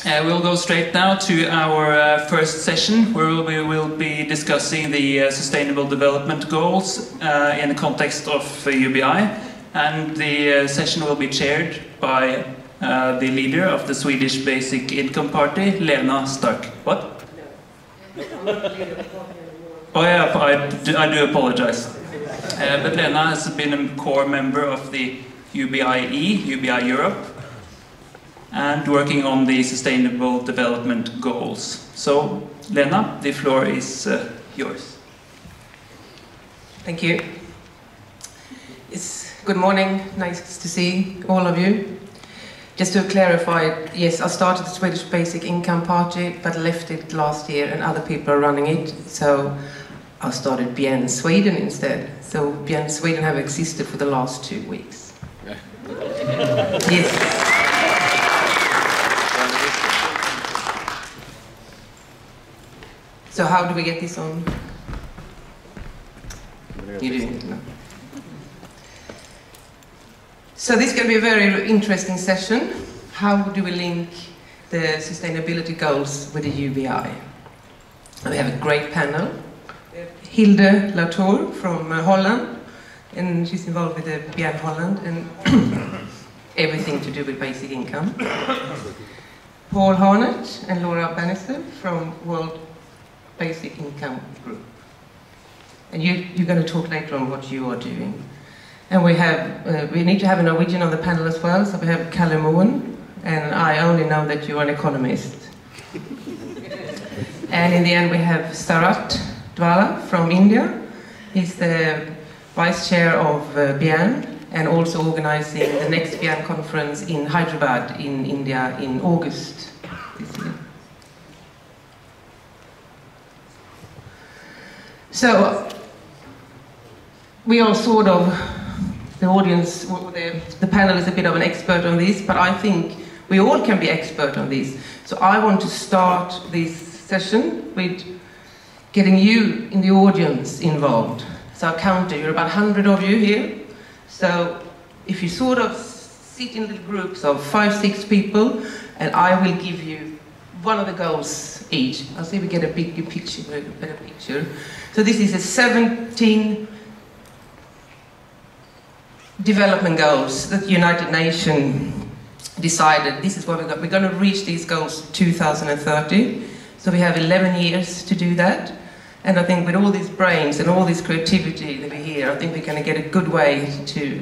We'll go straight now to our first session, where we will be discussing the Sustainable Development Goals in the context of UBI. And the session will be chaired by the leader of the Swedish Basic Income Party, Lena Stark. What? Oh yeah, I do apologize. But Lena has been a core member of the UBI Europe, and working on the Sustainable Development Goals. So, Lena, the floor is yours. Thank you. It's good morning, nice to see all of you. Just to clarify, yes, I started the Swedish Basic Income Party, but left it last year and other people are running it, so I started BN Sweden instead. So BN Sweden have existed for the last 2 weeks. Yes. So how do we get this on? You didn't know. So this is going to be a very interesting session. How do we link the sustainability goals with the UBI? We have a great panel. Hilde Latour from Holland, and she's involved with the BN Holland and everything to do with basic income. Paul Harnett and Laura Bannister from World Basic Income Group. And you're going to talk later on what you are doing. And we need to have a Norwegian on the panel as well, so we have Kalle Moen, and I only know that you're an economist. And in the end we have Sarat Dwala from India. He's the vice chair of BN, and also organizing the next BN conference in Hyderabad in India in August this year. So, we are sort of, the audience, the panel is a bit of an expert on this, but I think we all can be expert on this. So I want to start this session with getting you in the audience involved. So I counted, you're about 100 of you here. So if you sort of sit in little groups of 5-6 people, and I will give you one of the goals each. I'll see if we get a better picture. So this is a 17 development goals that the United Nations decided this is what we're going to reach these goals 2030. So we have 11 years to do that. And I think with all these brains and all this creativity that we hear, I think we're going to get a good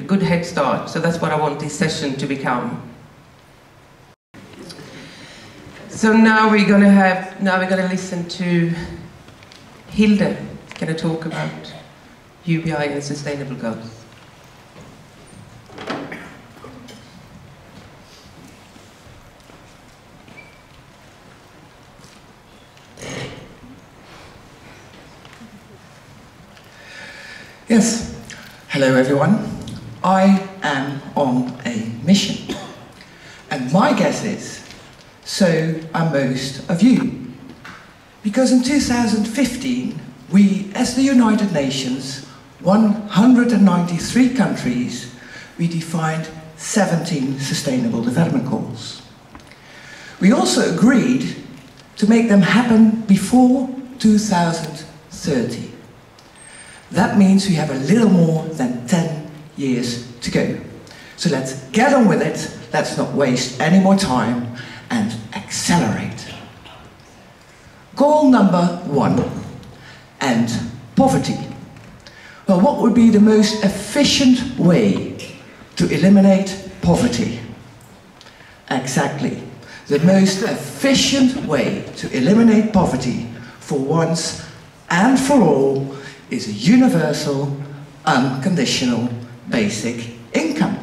good head start. So that's what I want this session to become. So now we're going to listen to Hilde, going to talk about UBI and the sustainable goals. Yes, hello everyone. I am on a mission, and my guess is, so are most of you. Because in 2015, we, as the United Nations, 193 countries, we defined 17 Sustainable Development Goals. We also agreed to make them happen before 2030. That means we have a little more than 10 years to go. So let's get on with it, let's not waste any more time, and accelerate. Goal number 1, end poverty. Well, what would be the most efficient way to eliminate poverty? Exactly. The most efficient way to eliminate poverty for once and for all is a universal, unconditional, basic income.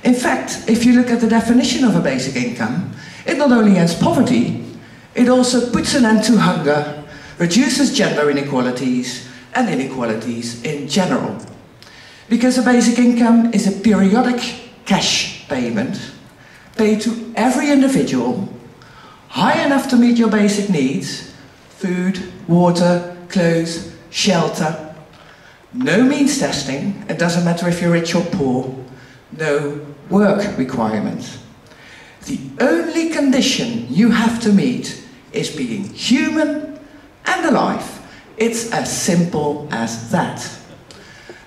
In fact, if you look at the definition of a basic income, it not only ends poverty, it also puts an end to hunger, reduces gender inequalities and inequalities in general. Because a basic income is a periodic cash payment paid to every individual, high enough to meet your basic needs, food, water, clothes, shelter, no means testing, it doesn't matter if you're rich or poor, no work requirements. The only condition you have to meet is being human and alive. It's as simple as that.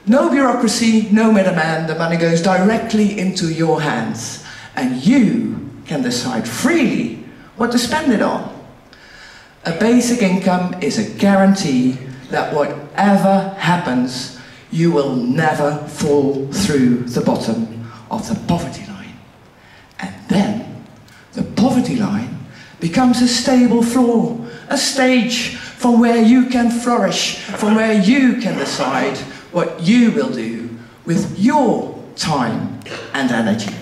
No bureaucracy, no middleman, the money goes directly into your hands, and you can decide freely what to spend it on. A basic income is a guarantee that whatever happens, you will never fall through the bottom of the poverty line. And then, the poverty line becomes a stable floor, a stage from where you can flourish, from where you can decide what you will do with your time and energy.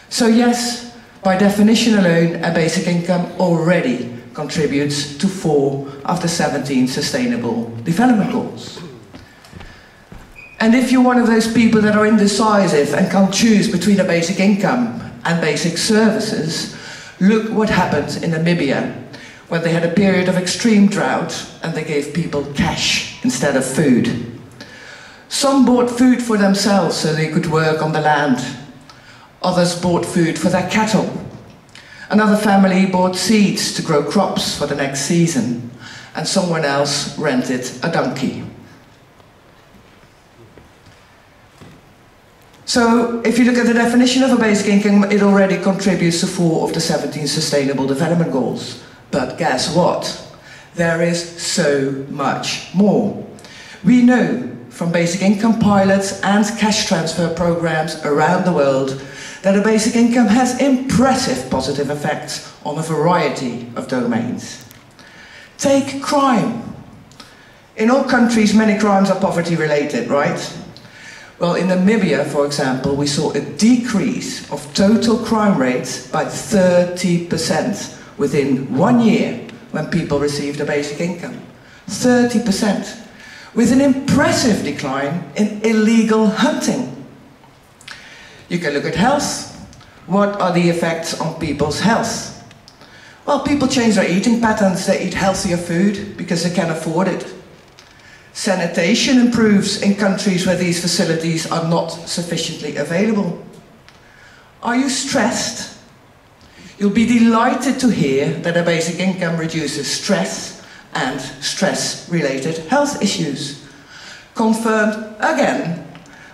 So yes, by definition alone, a basic income already contributes to 4 of the 17 Sustainable Development Goals. And if you're one of those people that are indecisive and can't choose between a basic income and basic services, look what happened in Namibia when they had a period of extreme drought and they gave people cash instead of food. Some bought food for themselves so they could work on the land. Others bought food for their cattle. Another family bought seeds to grow crops for the next season, and someone else rented a donkey. So, if you look at the definition of a basic income, it already contributes to 4 of the 17 Sustainable Development Goals. But guess what? There is so much more. We know from basic income pilots and cash transfer programs around the world that a basic income has impressive positive effects on a variety of domains. Take crime. In all countries, many crimes are poverty related, right? Well, in Namibia, for example, we saw a decrease of total crime rates by 30% within 1 year when people received a basic income. 30%. With an impressive decline in illegal hunting. You can look at health. What are the effects on people's health? Well, people change their eating patterns. They eat healthier food because they can afford it. Sanitation improves in countries where these facilities are not sufficiently available. Are you stressed? You'll be delighted to hear that a basic income reduces stress and stress-related health issues. Confirmed again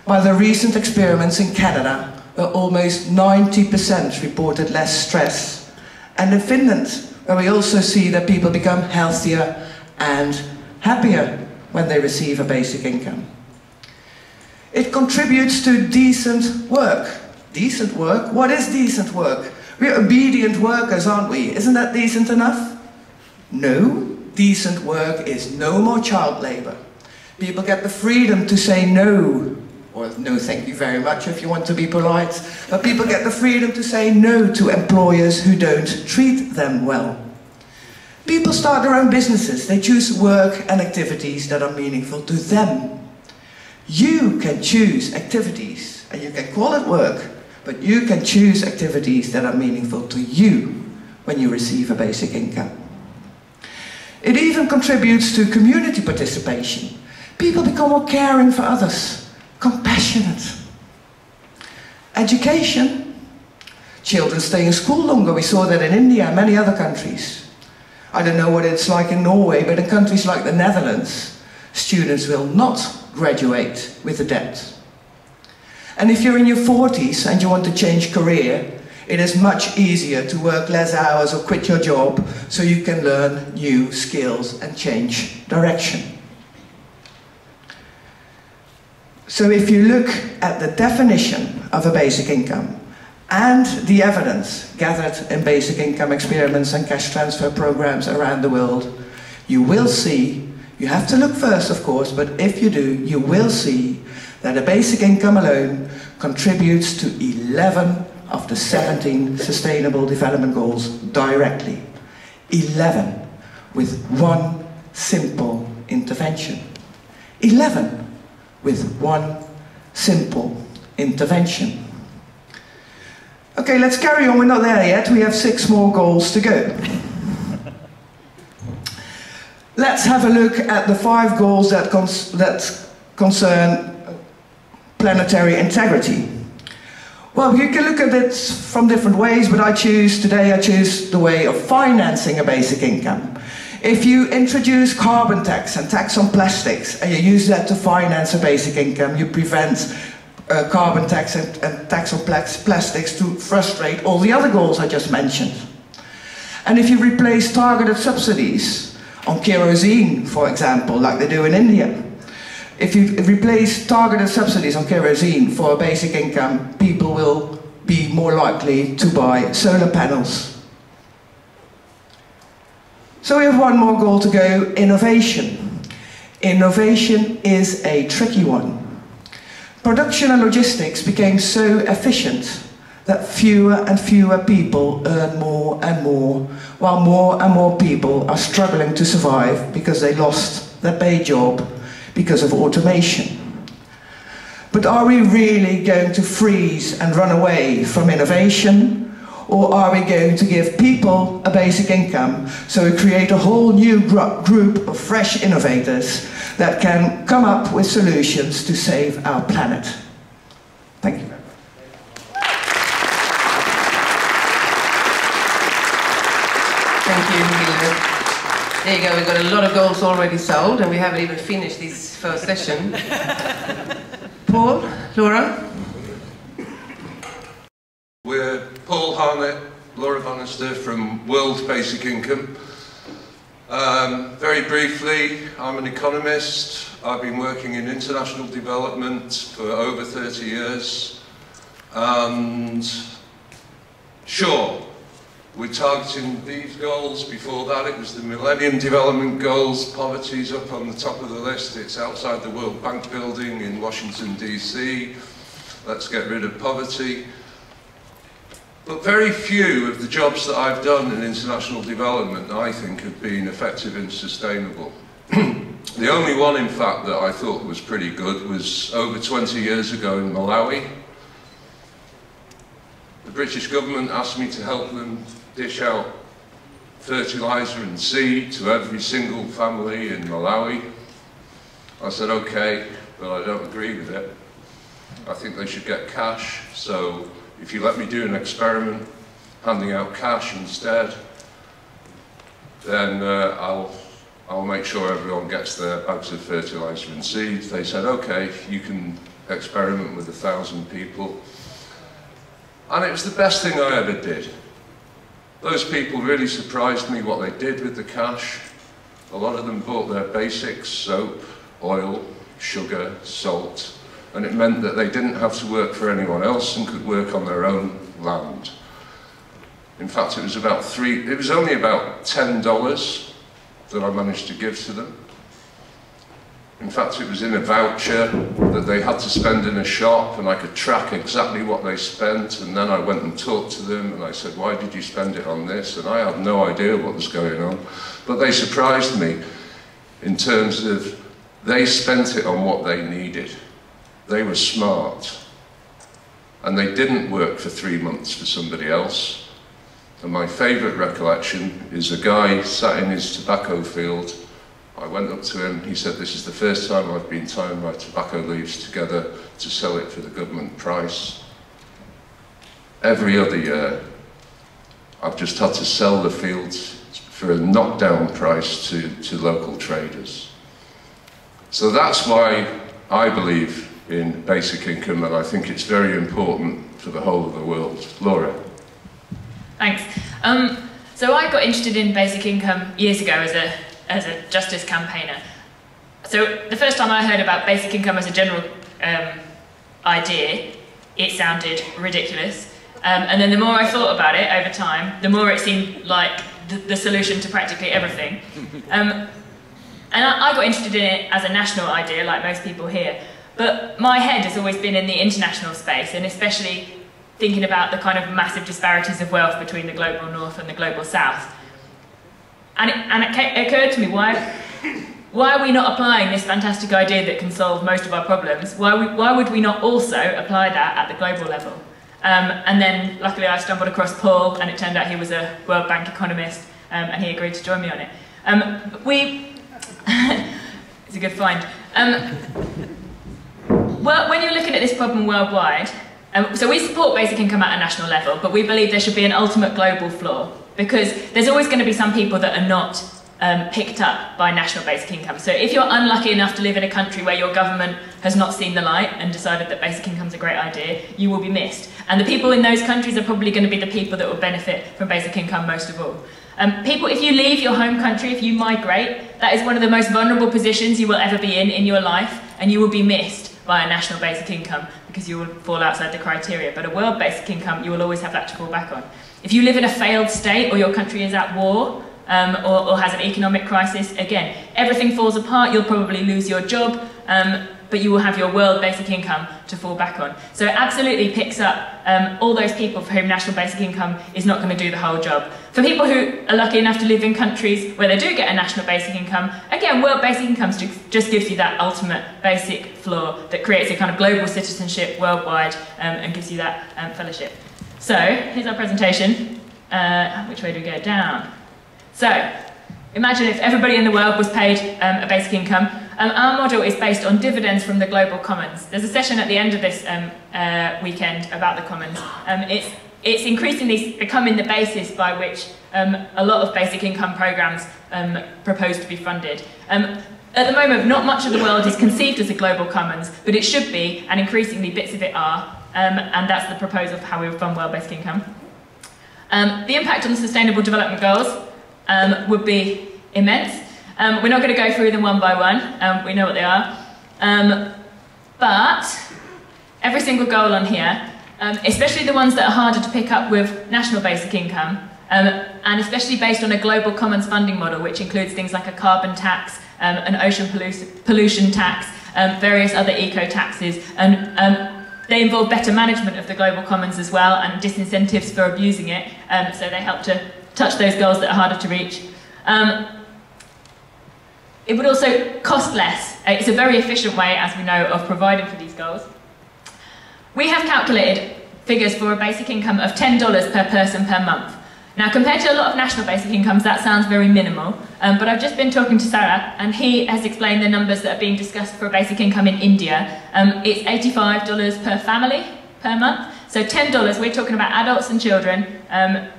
by the recent experiments in Canada, where almost 90% reported less stress. And in Finland, where we also see that people become healthier and happier when they receive a basic income. It contributes to decent work. Decent work? What is decent work? We're obedient workers, aren't we? Isn't that decent enough? No. Decent work is no more child labor. People get the freedom to say no, or no thank you very much if you want to be polite, but people get the freedom to say no to employers who don't treat them well. People start their own businesses. They choose work and activities that are meaningful to them. You can choose activities, and you can call it work, but you can choose activities that are meaningful to you when you receive a basic income. It even contributes to community participation. People become more caring for others, compassionate. Education. Children stay in school longer. We saw that in India and many other countries. I don't know what it's like in Norway, but in countries like the Netherlands, students will not graduate with a debt. And if you're in your 40s and you want to change career, it is much easier to work less hours or quit your job so you can learn new skills and change direction. So if you look at the definition of a basic income and the evidence gathered in basic income experiments and cash transfer programs around the world, you will see, you have to look first of course, but if you do, you will see that a basic income alone contributes to 11 of the 17 Sustainable Development Goals directly. 11 with one simple intervention. 11 with one simple intervention. Okay, let's carry on. We're not there yet. We have 6 more goals to go. Let's have a look at the 5 goals that concern planetary integrity. Well, you can look at it from different ways, but today I choose the way of financing a basic income. If you introduce carbon tax and tax on plastics, and you use that to finance a basic income, you prevent carbon tax and tax on plastics to frustrate all the other goals I just mentioned. And if you replace targeted subsidies on kerosene, for example, like they do in India, if you replace targeted subsidies on kerosene for a basic income, people will be more likely to buy solar panels. So we have one more goal to go, innovation. Innovation is a tricky one. Production and logistics became so efficient that fewer and fewer people earn more and more, while more and more people are struggling to survive because they lost their paid job because of automation. But are we really going to freeze and run away from innovation? Or are we going to give people a basic income so we create a whole new group of fresh innovators that can come up with solutions to save our planet? Thank you. Thank you, Hilde. There you go, we've got a lot of goals already sold and we haven't even finished this first session. Paul, Laura? We're Paul Harnett, Laura Bannister from World Basic Income. Very briefly, I'm an economist. I've been working in international development for over 30 years. And sure, we're targeting these goals. Before that, it was the Millennium Development Goals. Poverty's up on the top of the list. It's outside the World Bank building in Washington, DC. Let's get rid of poverty. But very few of the jobs that I've done in international development, I think, have been effective and sustainable. The only one, in fact, that I thought was pretty good was over 20 years ago in Malawi. The British government asked me to help them dish out fertiliser and seed to every single family in Malawi. I said, okay, but I don't agree with it. I think they should get cash, so if you let me do an experiment, handing out cash instead, then I'll make sure everyone gets their bags of fertiliser and seeds. They said, okay, you can experiment with 1,000 people. And it was the best thing I ever did. Those people really surprised me what they did with the cash. A lot of them bought their basics, soap, oil, sugar, salt, and it meant that they didn't have to work for anyone else and could work on their own land. In fact, it was only about $10 that I managed to give to them. In fact, it was in a voucher that they had to spend in a shop, and I could track exactly what they spent, and then I went and talked to them, and I said, why did you spend it on this? And I had no idea what was going on. But they surprised me in terms of they spent it on what they needed. They were smart, and they didn't work for 3 months for somebody else. And my favourite recollection is a guy sat in his tobacco field. I went up to him, he said, this is the first time I've been tying my tobacco leaves together to sell it for the government price. Every other year, I've just had to sell the fields for a knockdown price to local traders. So that's why I believe in basic income, and I think it's very important for the whole of the world. Laura. Thanks. So I got interested in basic income years ago as a justice campaigner. So the first time I heard about basic income as a general idea, it sounded ridiculous. And then the more I thought about it over time, the more it seemed like the solution to practically everything. And I got interested in it as a national idea, like most people here. But my head has always been in the international space, and especially thinking about the kind of massive disparities of wealth between the global north and the global south. And it occurred to me, why are we not applying this fantastic idea that can solve most of our problems? Why would we not also apply that at the global level? And then, luckily, I stumbled across Paul, and it turned out he was a World Bank economist, and he agreed to join me on it. It's a good find. Well, when you're looking at this problem worldwide, So we support basic income at a national level, but we believe there should be an ultimate global floor, because there's always going to be some people that are not picked up by national basic income. So if you're unlucky enough to live in a country where your government has not seen the light and decided that basic income is a great idea, you will be missed. And the people in those countries are probably going to be the people that will benefit from basic income most of all. People, if you leave your home country, if you migrate, that is one of the most vulnerable positions you will ever be in your life, and you will be missed by a national basic income because you will fall outside the criteria. But a world basic income, you will always have that to fall back on. If you live in a failed state, or your country is at war, or has an economic crisis, again, everything falls apart, you'll probably lose your job, but you will have your world basic income to fall back on. So it absolutely picks up all those people for whom national basic income is not going to do the whole job. For people who are lucky enough to live in countries where they do get a national basic income, again, world basic income just gives you that ultimate basic floor that creates a kind of global citizenship worldwide, and gives you that fellowship. So here's our presentation. Which way do we go? Down. So imagine if everybody in the world was paid a basic income. Our model is based on dividends from the global commons. There's a session at the end of this weekend about the commons. It's increasingly becoming the basis by which a lot of basic income programs propose to be funded. At the moment, not much of the world is conceived as a global commons, but it should be, and increasingly bits of it are, and that's the proposal for how we would fund world basic income. The impact on the Sustainable Development Goals would be immense. We're not going to go through them one by one, we know what they are. But every single goal on here, especially the ones that are harder to pick up with national basic income, and especially based on a global commons funding model, which includes things like a carbon tax, an ocean pollution tax, various other eco-taxes, and they involve better management of the global commons as well, and disincentives for abusing it, so they help to touch those goals that are harder to reach. It would also cost less. It's a very efficient way, as we know, of providing for these goals. We have calculated figures for a basic income of $10 per person per month. Now, compared to a lot of national basic incomes, that sounds very minimal, but I've just been talking to Sarah, and he has explained the numbers that are being discussed for a basic income in India. It's $85 per family per month. So $10, we're talking about adults and children,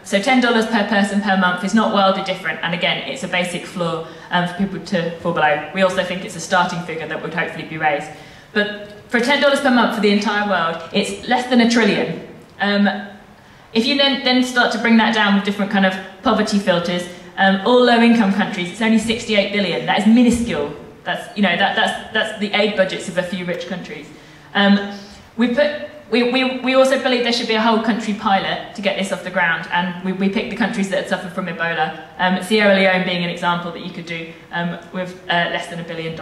so $10 per person per month is not wildly different, and again, it's a basic floor for people to fall below. We also think it's a starting figure that would hopefully be raised. But for $10 per month for the entire world, it's less than $1 trillion. If you then start to bring that down with different kind of poverty filters, all low-income countries, it's only 68 billion. That is minuscule. That's, you know, that's the aid budgets of a few rich countries. We also believe there should be a whole country pilot to get this off the ground, and we picked the countries that had suffered from Ebola, Sierra Leone being an example that you could do with less than $1 billion.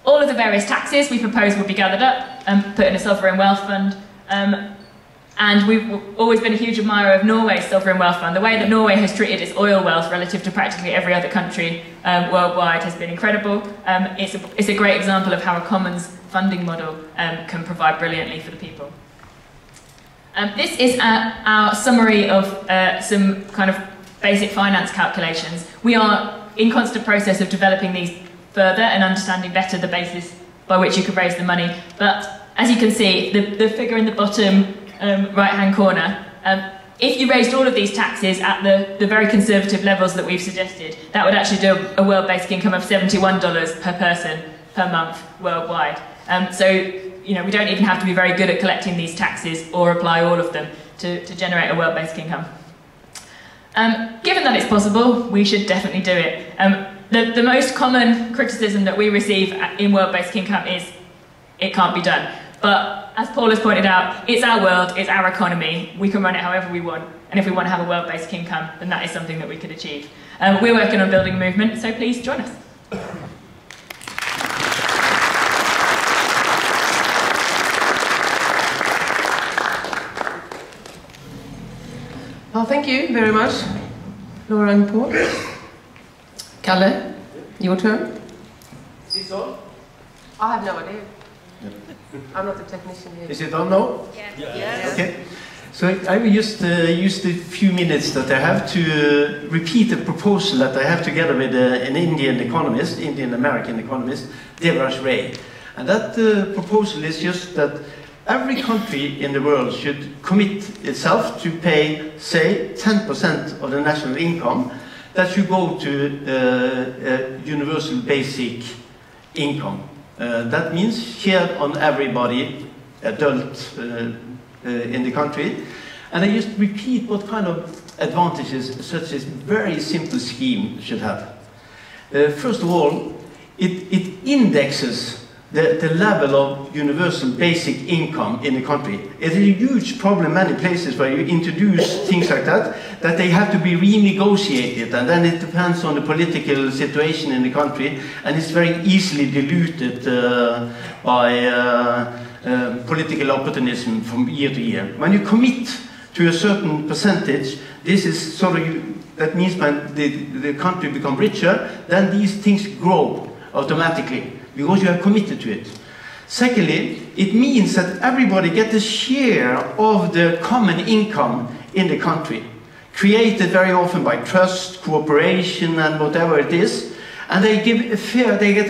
All of the various taxes we propose will be gathered up and put in a sovereign wealth fund, and we've always been a huge admirer of Norway's sovereign wealth fund. The way that Norway has treated its oil wealth relative to practically every other country worldwide has been incredible. It's a great example of how a commons funding model can provide brilliantly for the people. This is our summary of some kind of basic finance calculations. We are in constant process of developing these further and understanding better the basis by which you could raise the money. But as you can see, the figure in the bottom right-hand corner, if you raised all of these taxes at the very conservative levels that we've suggested, that would actually do a world basic income of $71 per person per month worldwide. So, you know, we don't even have to be very good at collecting these taxes or apply all of them to generate a world basic income. Given that it's possible, we should definitely do it. The most common criticism that we receive in world basic income is it can't be done. But as Paul has pointed out, it's our world, it's our economy, we can run it however we want, and if we want to have a world basic income, then that is something that we could achieve. We're working on building a movement, so please join us. Well, thank you very much, Laura and Paul. Kalle, your turn. Is this on? I have no idea. Yeah. I'm not a technician here. Is it on now? Yeah. Yes. Okay. So I will just use the few minutes that I have to repeat a proposal that I have together with an Indian American economist, Devraj Ray. And that proposal is just that every country in the world should commit itself to pay, say, 10% of the national income that should go to universal basic income. That means shared on everybody, adult in the country. And I just repeat what kind of advantages such a very simple scheme should have. First of all, it indexes the level of universal basic income in the country. It is a huge problem in many places where you introduce things like that they have to be renegotiated, and then it depends on the political situation in the country, and it's very easily diluted by political opportunism from year to year. When you commit to a certain percentage, this is sort of, that means when the country becomes richer, then these things grow automatically, because you are committed to it. Secondly, it means that everybody gets a share of the common income in the country, created very often by trust, cooperation, and whatever it is, and they get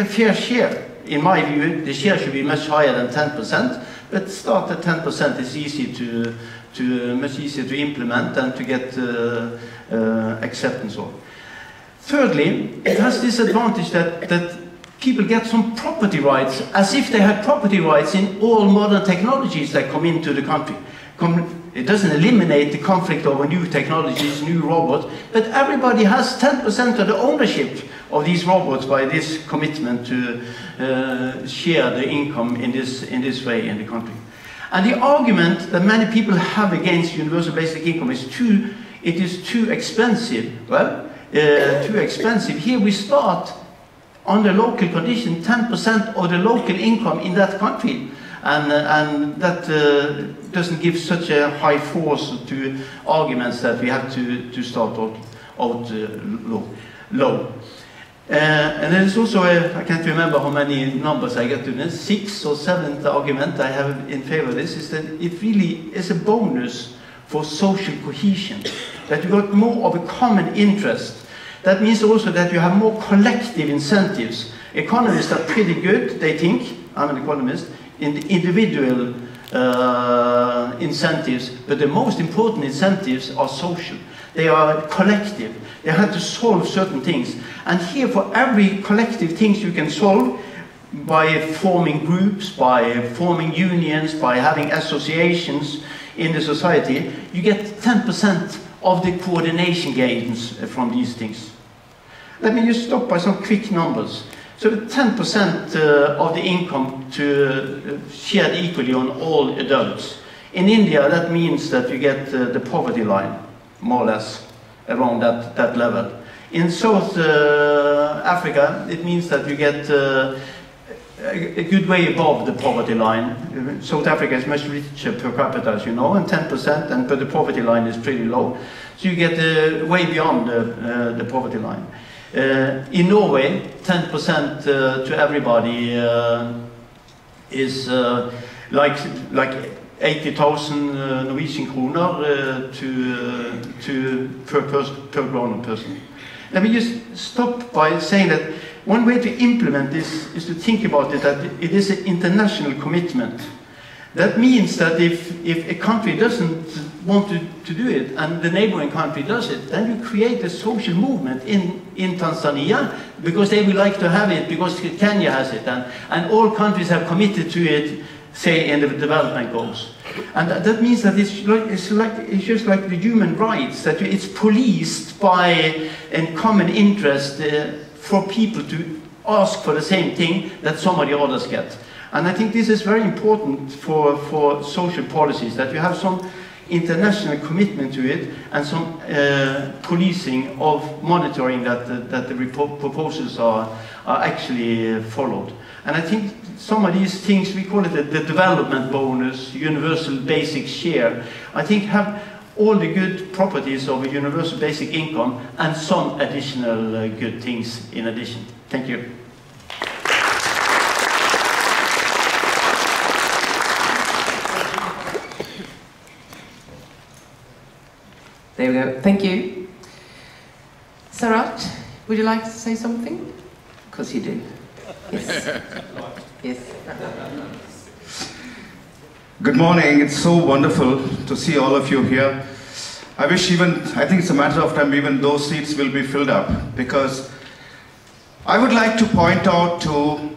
a fair share. In my view, the share should be much higher than 10%, but start at 10% is easy much easier to implement and to get acceptance of. Thirdly, it has this advantage that people get some property rights, as if they had property rights in all modern technologies that come into the country. It doesn't eliminate the conflict over new technologies, new robots, but everybody has 10% of the ownership of these robots by this commitment to share the income in this way in the country. And the argument that many people have against universal basic income is it is too expensive. Well, too expensive. Here we start on the local condition, 10% of the local income in that country. And that doesn't give such a high force to arguments that we have to start out low. And there's also I can't remember how many numbers I get to this, 6th or 7th argument I have in favor of this, is that it really is a bonus for social cohesion, that you got more of a common interest. That means also that you have more collective incentives. Economists are pretty good, they think, I'm an economist, in the individual incentives, but the most important incentives are social. They are collective. They have to solve certain things. And here, for every collective things you can solve, by forming groups, by forming unions, by having associations in the society, you get 10% of the coordination gains from these things. Let me just stop by some quick numbers. So 10% of the income to shared equally on all adults. In India, that means that you get the poverty line, more or less, around that level. In South Africa, it means that you get a good way above the poverty line. South Africa is much richer per capita, as you know, and 10%, but the poverty line is pretty low. So you get way beyond the poverty line. In Norway, 10% to everybody is like 80,000 Norwegian kroner per grown person. Let me just stop by saying that one way to implement this is to think about it that it is an international commitment. That means that if a country doesn't want to do it and the neighboring country does it, then you create a social movement in Tanzania because they would like to have it, because Kenya has it, and all countries have committed to it, say, in the development goals. And that means that it's just like the human rights, that it's policed by a common interest for people to ask for the same thing that somebody others get. And I think this is very important for social policies, that you have some international commitment to it and some policing of monitoring that the proposals are actually followed. And I think some of these things, we call it the development bonus, universal basic share, I think have all the good properties of a universal basic income and some additional good things in addition. Thank you. There we go. Thank you. Sarat, would you like to say something? Because you do. Yes. Good morning. It's so wonderful to see all of you here. I think it's a matter of time even those seats will be filled up, because I would like to point out to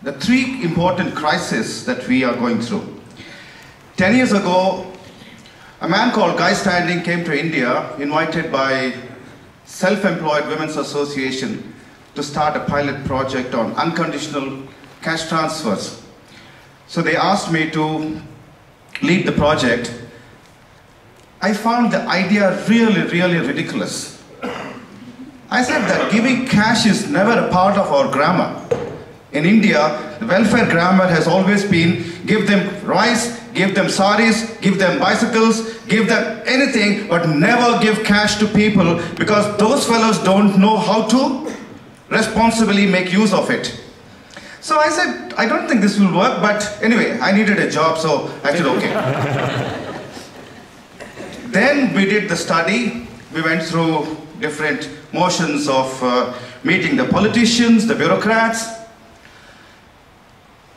the three important crises that we are going through. 10 years ago, a man called Guy Standing came to India, invited by Self-Employed Women's Association to start a pilot project on unconditional cash transfers. So they asked me to lead the project. I found the idea really, really ridiculous. I said that giving cash is never a part of our grammar. In India, the welfare grammar has always been give them rice, give them saris, give them bicycles, give them anything, but never give cash to people, because those fellows don't know how to responsibly make use of it. So I said, I don't think this will work, but anyway, I needed a job, so I said, okay. Then we did the study. We went through different motions of meeting the politicians, the bureaucrats.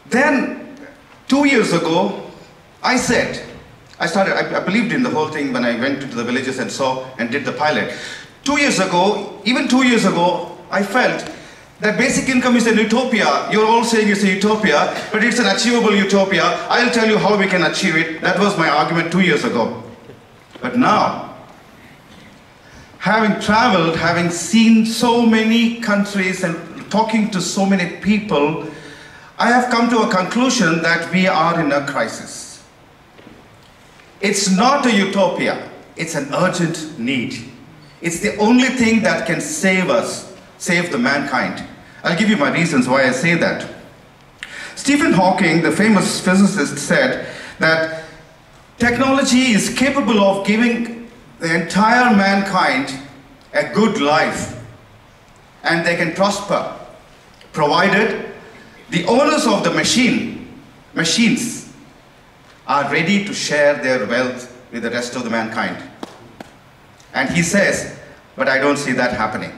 Then, 2 years ago, I believed in the whole thing when I went into the villages and saw and did the pilot. 2 years ago, even 2 years ago, I felt that basic income is an utopia. You're all saying it's a utopia, but it's an achievable utopia. I'll tell you how we can achieve it. That was my argument 2 years ago. But now, having traveled, having seen so many countries and talking to so many people, I have come to a conclusion that we are in a crisis. It's not a utopia, it's an urgent need. It's the only thing that can save us, save the mankind. I'll give you my reasons why I say that. Stephen Hawking, the famous physicist, said that technology is capable of giving the entire mankind a good life, and they can prosper, provided the owners of the machines are ready to share their wealth with the rest of the mankind. And he says, but I don't see that happening.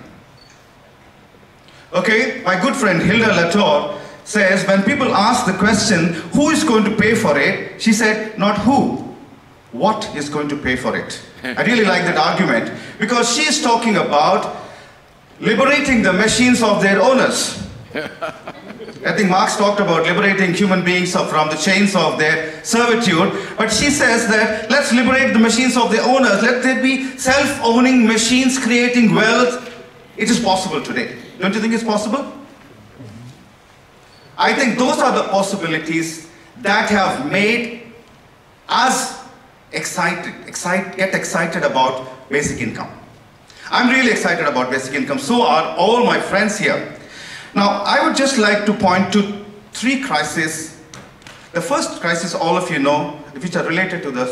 Okay, my good friend Hilda Latour says, when people ask the question, who is going to pay for it? She said, not who, what is going to pay for it? I really like that argument, because she is talking about liberating the machines of their owners. I think Marx talked about liberating human beings from the chains of their servitude, but she says that let's liberate the machines of their owners. Let there be self-owning machines creating wealth. It is possible today. Don't you think it's possible? I think those are the possibilities that have made us get excited about basic income. I'm really excited about basic income. So are all my friends here. Now, I would just like to point to three crises. The first crisis, all of you know, which are related to the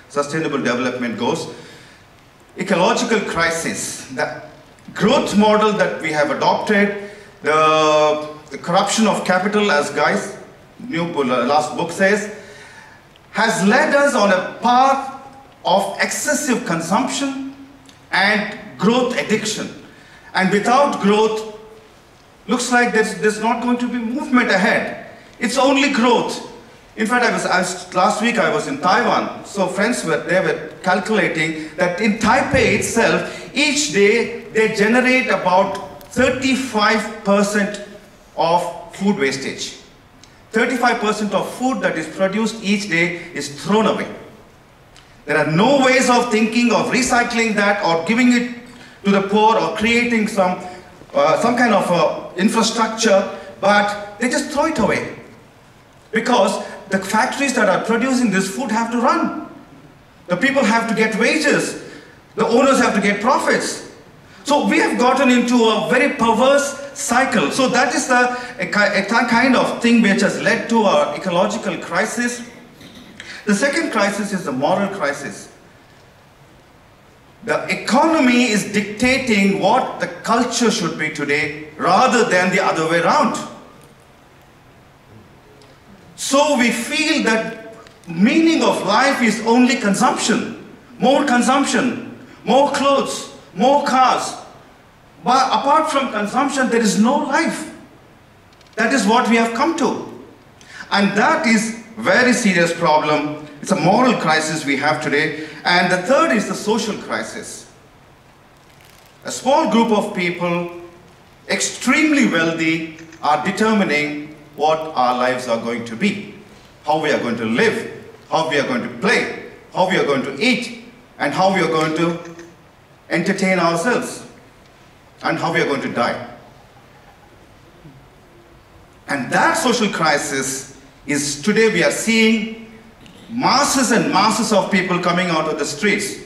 Sustainable Development Goals. Ecological crisis, the growth model that we have adopted, the corruption of capital, as Guy's last book says, has led us on a path of excessive consumption and growth addiction. And without growth, looks like there's not going to be movement ahead. It's only growth. In fact, last week I was in Taiwan, so friends were calculating that in Taipei itself, each day they generate about 35% of food wastage. 35% of food that is produced each day is thrown away. There are no ways of thinking of recycling that or giving it to the poor or creating some kind of infrastructure, but they just throw it away. Because the factories that are producing this food have to run. The people have to get wages. The owners have to get profits. So we have gotten into a very perverse cycle. So that is a kind of thing which has led to our ecological crisis. The second crisis is the moral crisis. The economy is dictating what the culture should be today rather than the other way around. So we feel that meaning of life is only consumption, more clothes, more cars. But apart from consumption, there is no life. That is what we have come to. And that is very serious problem. It's a moral crisis we have today. And the third is the social crisis. A small group of people, extremely wealthy, are determining what our lives are going to be, how we are going to live, how we are going to play, how we are going to eat, and how we are going to entertain ourselves, and how we are going to die. And that social crisis is today we are seeing masses and masses of people coming out of the streets.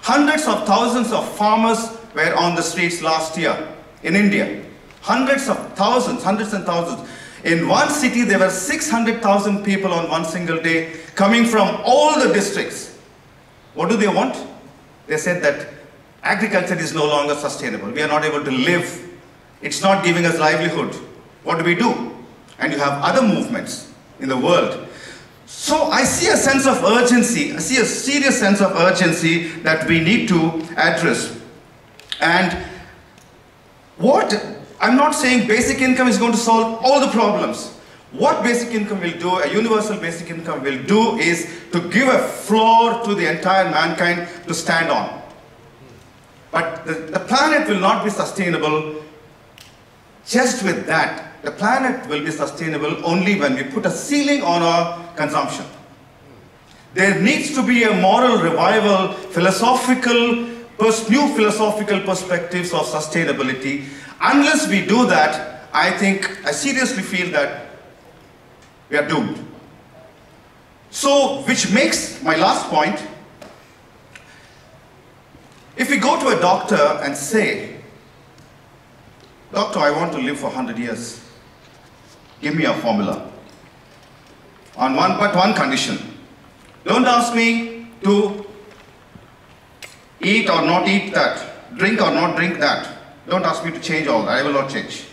Hundreds of thousands of farmers were on the streets last year in India. Hundreds and thousands. In one city, there were 600,000 people on one single day coming from all the districts. What do they want? They said that agriculture is no longer sustainable. We are not able to live. It's not giving us livelihood. What do? And you have other movements in the world. So I see a sense of urgency. I see a serious sense of urgency that we need to address. And I'm not saying basic income is going to solve all the problems. What basic income will do, a universal basic income will do, is to give a floor to the entire mankind to stand on. But the planet will not be sustainable just with that. The planet will be sustainable only when we put a ceiling on our consumption. There needs to be a moral revival, new philosophical perspectives of sustainability. Unless we do that, I seriously feel that we are doomed. So, which makes my last point, if we go to a doctor and say, "Doctor, I want to live for 100 years. Give me a formula. But one condition. Don't ask me to eat or not eat that, drink or not drink that. Don't ask me to change all that. I will not change.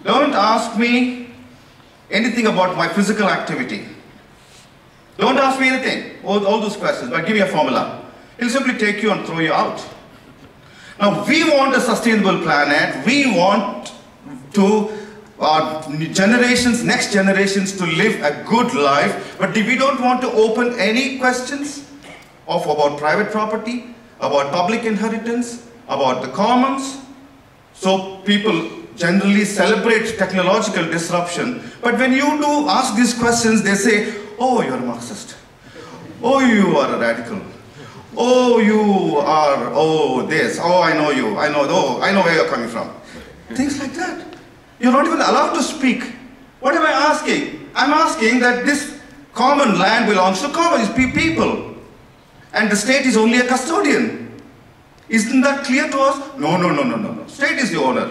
Don't ask me anything about my physical activity. Don't ask me anything, all those questions, but give me a formula." He'll simply take you and throw you out. Now, we want a sustainable planet. We want to next generations to live a good life, but we don't want to open any questions about private property, about public inheritance, about the commons. So people generally celebrate technological disruption, but when you do ask these questions, they say, "Oh, you're a Marxist. Oh, you are a radical. Oh, you are, this. Oh, I know you. I know where you're coming from." Things like that. You're not even allowed to speak. What am I asking? I'm asking that this common land belongs to common people, and the state is only a custodian. Isn't that clear to us? No. State is the owner.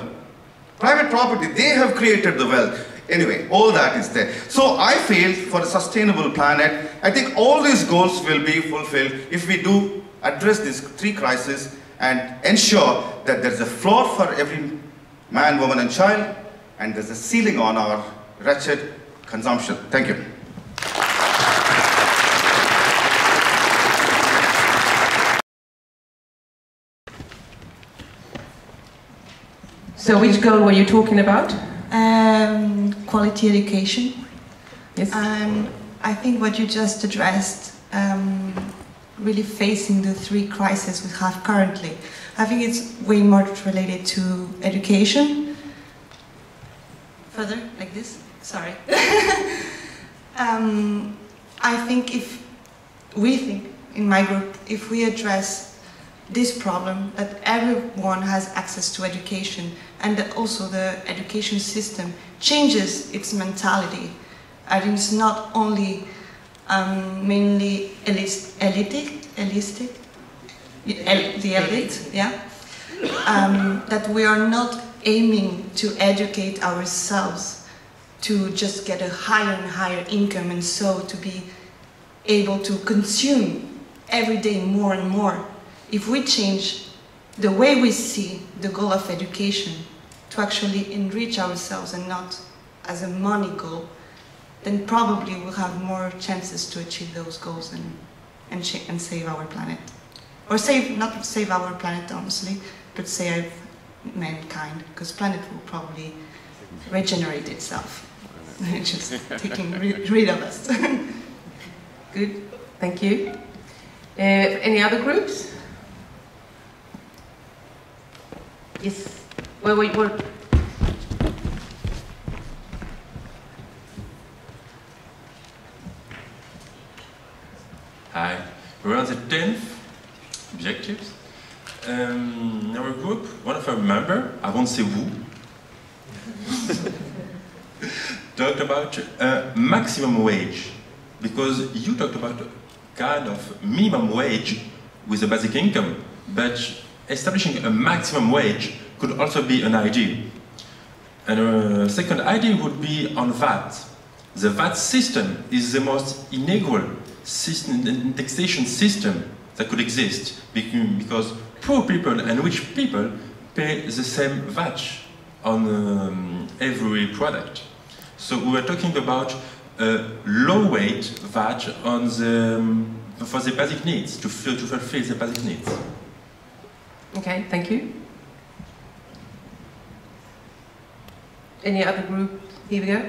Private property, they have created the wealth. Anyway, all that is there. So I feel for a sustainable planet, I think all these goals will be fulfilled if we do address these three crises and ensure that there's a floor for every man, woman, and child, and there's a ceiling on our wretched consumption. Thank you. So which goal were you talking about? Quality education. Yes. I think what you just addressed, really facing the three crises we have currently, I think it's way more related to education. Further, like this? Sorry. I think in my group, if we address this problem, that everyone has access to education, and that also the education system changes its mentality. I think it's not only mainly elitistic, the elite, yeah? That we are not aiming to educate ourselves to just get a higher and higher income, and so to be able to consume every day more and more. If we change the way we see the goal of education to actually enrich ourselves and not as a money goal, then probably we'll have more chances to achieve those goals and save our planet. Or not save our planet, honestly, but save mankind, because planet will probably regenerate itself. Just taking rid of us. Good, thank you. Any other groups? Yes. Wait. Hi. We're on the 10th objectives. Our group, one of our members, I won't say who, talked about maximum wage, because you talked about kind of minimum wage with a basic income, but establishing a maximum wage could also be an idea. And a second idea would be on VAT. The VAT system is the most unequal taxation system that could exist, because poor people and rich people pay the same VAT on every product. So we were talking about low wage VAT on for the basic needs, to fulfill the basic needs. Okay, thank you. Any other group? Here we go.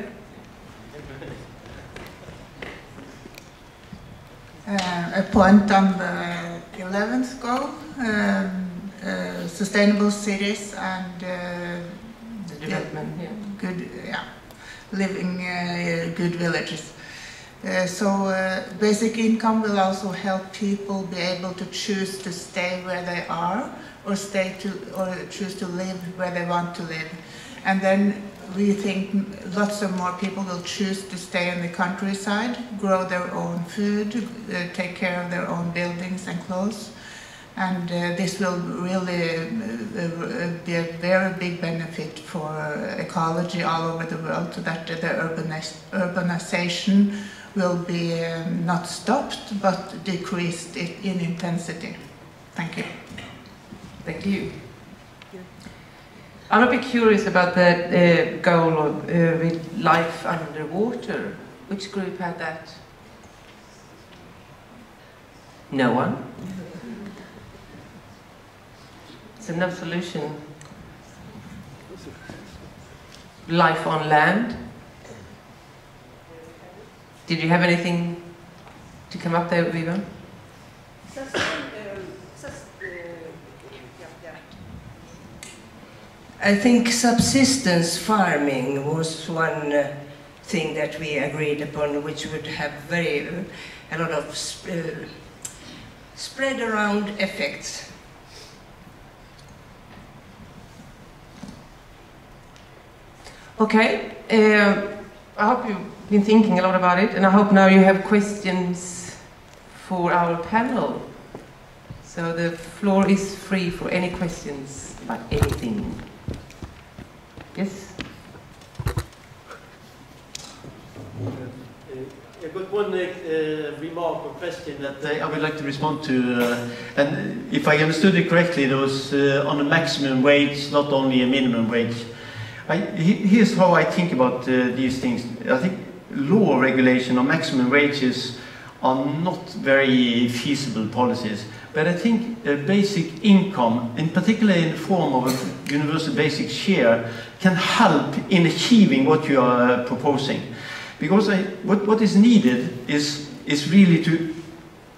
A point on the 11th goal, sustainable cities and The development, yeah. good, living good villages. So basic income will also help people be able to choose to stay where they are, or choose to live where they want to live. And then we think lots of more people will choose to stay in the countryside, grow their own food, take care of their own buildings and clothes. And this will really be a very big benefit for ecology all over the world, so that the urbanization will be not stopped, but decreased in intensity. Thank you. Thank you. I'm a bit curious about the goal of with life underwater. Which group had that? No one? It's no solution. Life on land? Did you have anything to come up there, Viva? I think subsistence farming was one thing that we agreed upon, which would have a lot of spread around effects. Okay, I hope you've been thinking a lot about it, and I hope now you have questions for our panel. So the floor is free for any questions about anything. Yes? I've got one remark or question that I would like to respond to. And if I understood it correctly, there was on a maximum wage, not only a minimum wage. Here's how I think about these things. I think law regulation on maximum wages are not very feasible policies. But I think a basic income, in particular in the form of a universal basic share, can help in achieving what you are proposing. Because what is needed is really to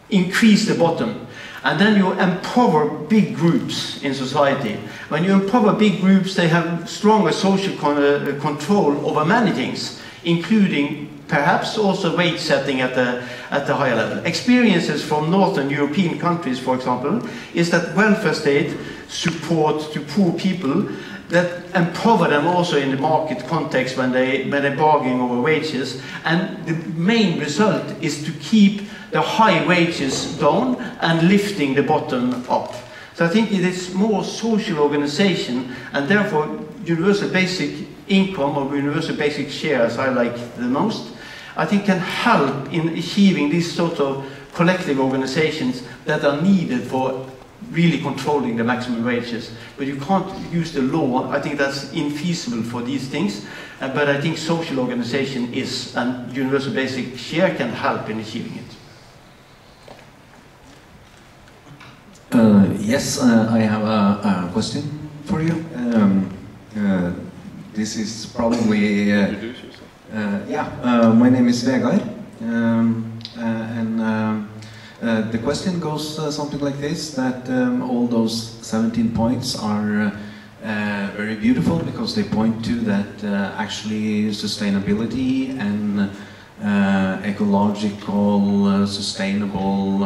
increase the bottom. And then you empower big groups in society. When you empower big groups, they have stronger social control over many things, including perhaps also wage setting at the higher level. Experiences from Northern European countries, for example, is that welfare state support to poor people that empower them also in the market context when they're bargaining over wages. And the main result is to keep the high wages down and lifting the bottom up. So I think it is more social organization, and therefore universal basic income or universal basic share, as I like the most, I think can help in achieving these sort of collective organizations that are needed for really controlling the maximum wages. But you can't use the law. I think that's infeasible for these things. But I think social organization is, and universal basic share can help in achieving it. Yes, I have a question for you. this is probably... my name is Vegard, the question goes something like this, that all those 17 points are very beautiful because they point to that actually sustainability and ecological, sustainable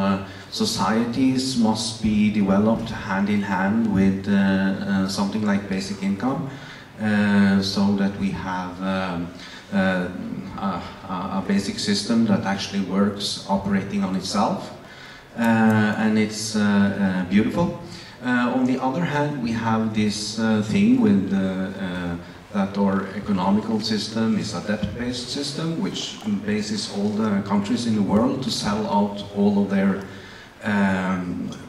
societies must be developed hand in hand with something like basic income, so that we have a basic system that actually works operating on itself, and it's beautiful. On the other hand, we have this thing with that our economical system is a debt-based system, which bases all the countries in the world to sell out all of their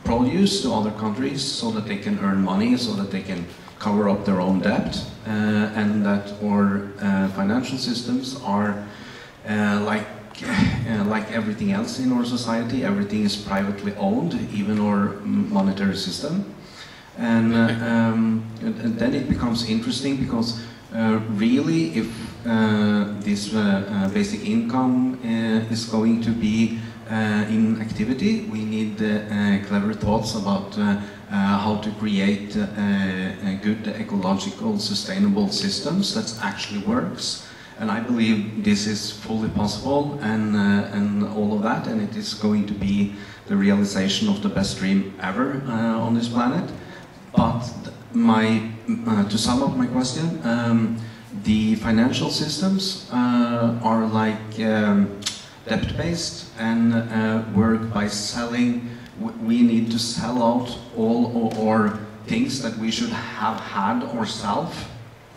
produce to other countries so that they can earn money, so that they can cover up their own debt, and that our financial systems are like everything else in our society. Everything is privately owned, even our monetary system. And then it becomes interesting because really, if this basic income is going to be in activity, we need clever thoughts about how to create good ecological sustainable systems that actually works. And I believe this is fully possible, and all of that, and it is going to be the realization of the best dream ever on this planet. But to sum up my question, the financial systems are like debt-based and work by selling. We need to sell out all our things that we should have had ourselves.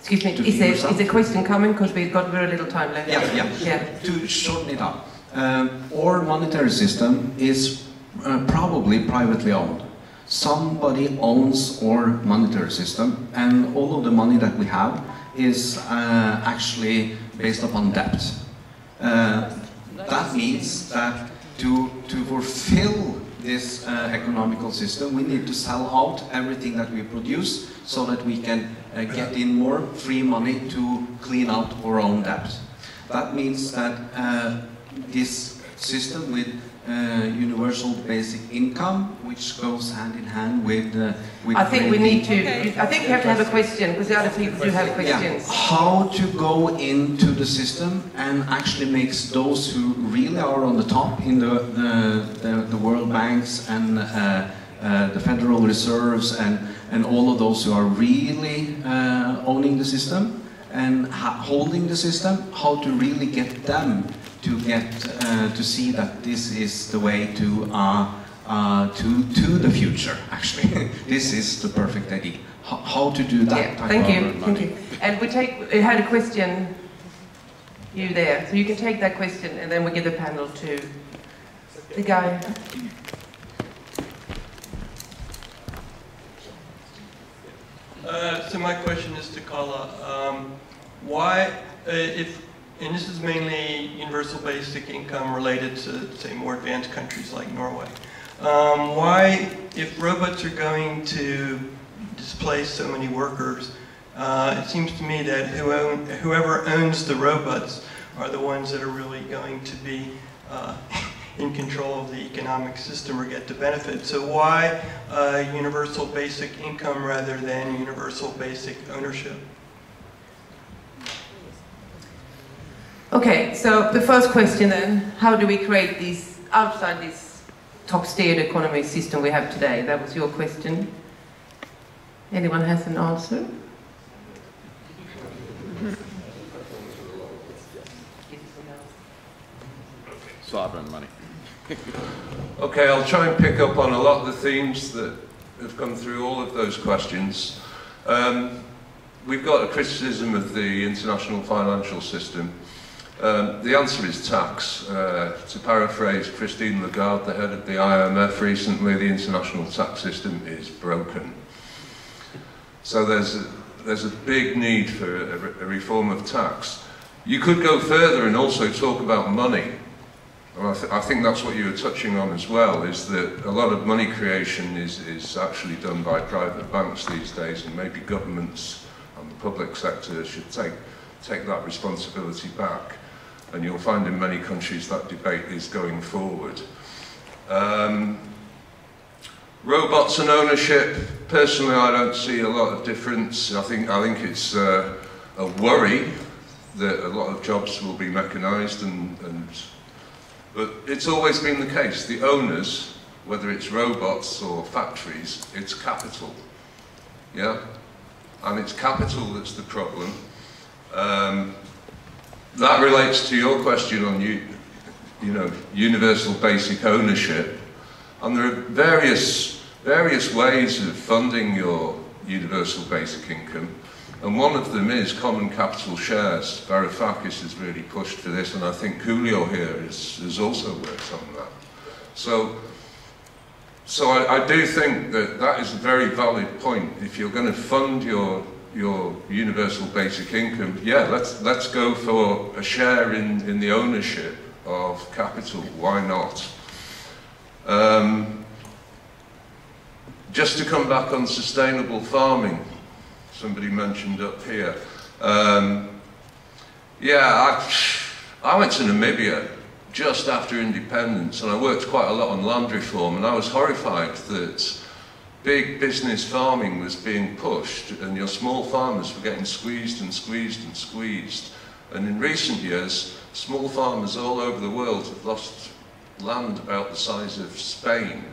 Excuse me, is the question coming? Because we've got very little time left. Yeah. To shorten it up, our monetary system is probably privately owned. Somebody owns our monetary system, and all of the money that we have is actually based upon debt. That means that to fulfill this economical system, we need to sell out everything that we produce so that we can get in more free money to clean out our own debt. That means that this system with universal basic income, which goes hand in hand with I think we need to. I think you have to have a question because the other people do have questions. Yeah. How to go into the system and actually makes those who really are on the top in the world banks and the Federal Reserves and all of those who are really owning the system and holding the system, how to really get them to to see that this is the way to the future. Actually, this is the perfect idea. How to do that? Yeah, thank you. And we had a question. You there, so you can take that question, and then we give the panel to the guy. So my question is to Kala. Why, and this is mainly universal basic income related to, say, more advanced countries like Norway. Why, if robots are going to displace so many workers, it seems to me that whoever owns the robots are the ones that are really going to be in control of the economic system or get the benefit. So why universal basic income rather than universal basic ownership? Okay, so the first question then, how do we create these, outside this top-steered economy system we have today? That was your question. Anyone has an answer? Sovereign money. Okay, I'll try and pick up on a lot of the themes that have come through all of those questions. We've got a criticism of the international financial system. The answer is tax. To paraphrase Christine Lagarde, the head of the IMF recently, the international tax system is broken. So there's a big need for a reform of tax. You could go further and also talk about money. I think that's what you were touching on as well, is that a lot of money creation is actually done by private banks these days, and maybe governments are and the public sector should take that responsibility back. And you'll find in many countries that debate is going forward. Robots and ownership, personally I don't see a lot of difference. I think it's a worry that a lot of jobs will be mechanised, but it's always been the case. The owners, whether it's robots or factories, it's capital. Yeah? And it's capital that's the problem. That relates to your question on universal basic ownership. And there are various ways of funding your universal basic income. And one of them is common capital shares. Varoufakis has really pushed for this, and I think Julio here has also worked on that. So I do think that is a very valid point. If you're going to fund your universal basic income, yeah, let's go for a share in the ownership of capital. Why not? Just to come back on sustainable farming, somebody mentioned up here. Yeah, I went to Namibia just after independence, and I worked quite a lot on land reform, and I was horrified that big business farming was being pushed, and your small farmers were getting squeezed and squeezed and squeezed. And in recent years, small farmers all over the world have lost land about the size of Spain.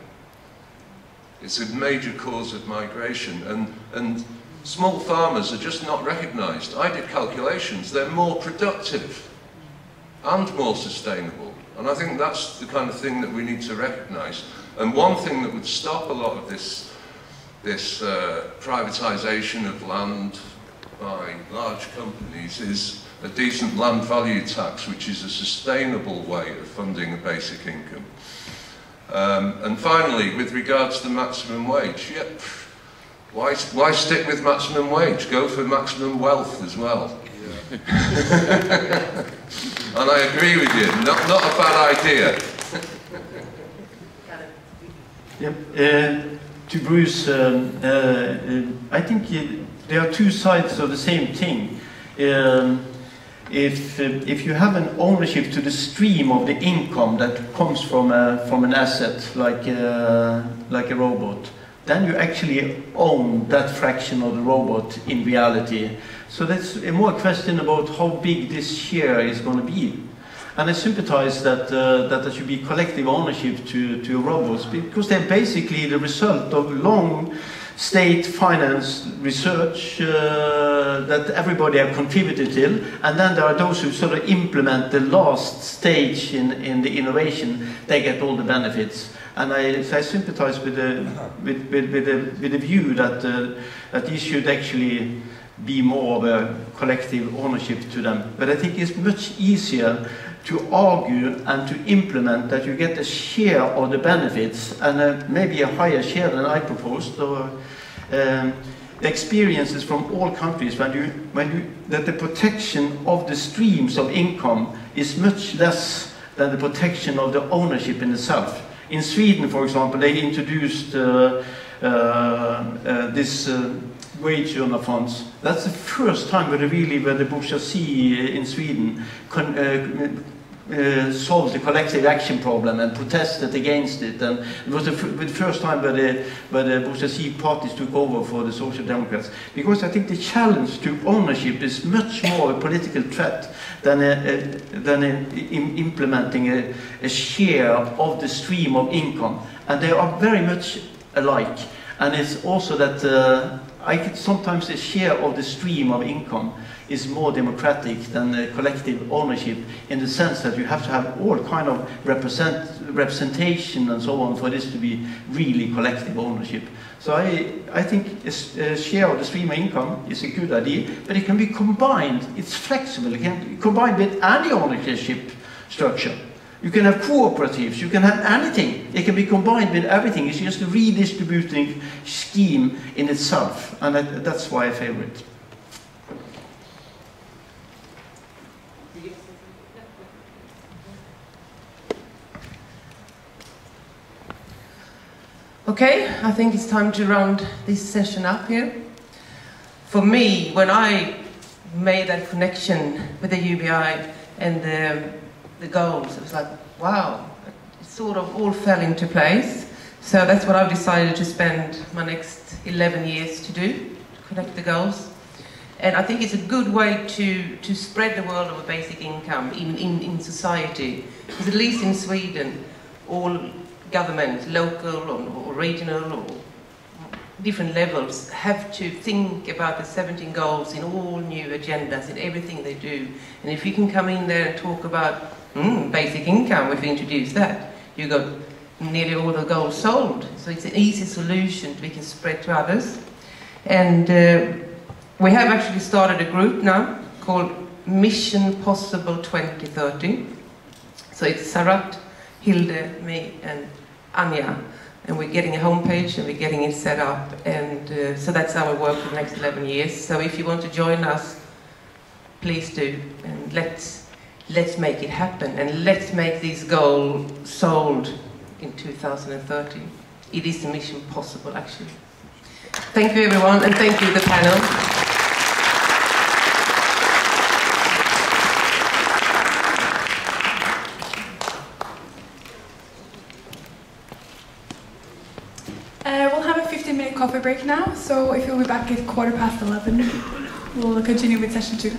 It's a major cause of migration, and small farmers are just not recognised. I did calculations, they're more productive and more sustainable. And I think that's the kind of thing that we need to recognise. And one thing that would stop a lot of this privatisation of land by large companies is a decent land value tax, which is a sustainable way of funding a basic income. And finally, with regards to the maximum wage, yeah, why stick with maximum wage? Go for maximum wealth as well. Yeah. And I agree with you, not a bad idea. To Bruce, I think there are two sides of the same thing. If you have an ownership to the stream of the income that comes from an asset like a robot, then you actually own that fraction of the robot in reality. So that's a more question about how big this share is going to be. And I sympathize that there should be collective ownership to robots, because they're basically the result of long state finance research that everybody have contributed to, and then there are those who sort of implement the last stage in the innovation. They get all the benefits. And I sympathize with the view that these should actually be more of a collective ownership to them. But I think it's much easier to argue and to implement that you get a share of the benefits, and maybe a higher share than I proposed. Or, the experiences from all countries that the protection of the streams of income is much less than the protection of the ownership in itself. In Sweden, for example, they introduced this wage earner funds. That's the first time where the bourgeoisie in Sweden solved the collective action problem and protested against it. And it was the first time where the bourgeoisie parties took over for the Social Democrats. Because I think the challenge to ownership is much more a political threat than implementing a share of the stream of income. And they are very much alike. And it's also that sometimes a share of the stream of income is more democratic than collective ownership, in the sense that you have to have all kind of representation and so on for this to be really collective ownership. So I think a share of the stream of income is a good idea, but it can be combined. It's flexible. It can be combined with any ownership structure. You can have cooperatives, you can have anything. It can be combined with everything. It's just a redistributing scheme in itself, and that's why I favor it. Okay, I think it's time to round this session up here. for me, when I made that connection with the UBI and the goals, it was like, wow, it sort of all fell into place. So that's what I've decided to spend my next 11 years to do, to connect the goals. And I think it's a good way to spread the world of a basic income in society. Because at least in Sweden, all governments, local or regional or different levels, have to think about the 17 goals in all new agendas, in everything they do. And if you can come in there and talk about basic income, if you introduce that, you got nearly all the goals solved. So it's an easy solution we can spread to others. And we have actually started a group now called Mission Possible 2030. So it's Sarat, Hilde, me and Anja. And we're getting a homepage and we're getting it set up. And so that's our work for the next 11 years. So if you want to join us, please do. And let's make it happen. And let's make this goal solved in 2030. It is a mission possible, actually. Thank you, everyone, and thank you, the panel. We'll have a 15-minute coffee break now, so if you'll be back at 11:15, we'll continue with session 2.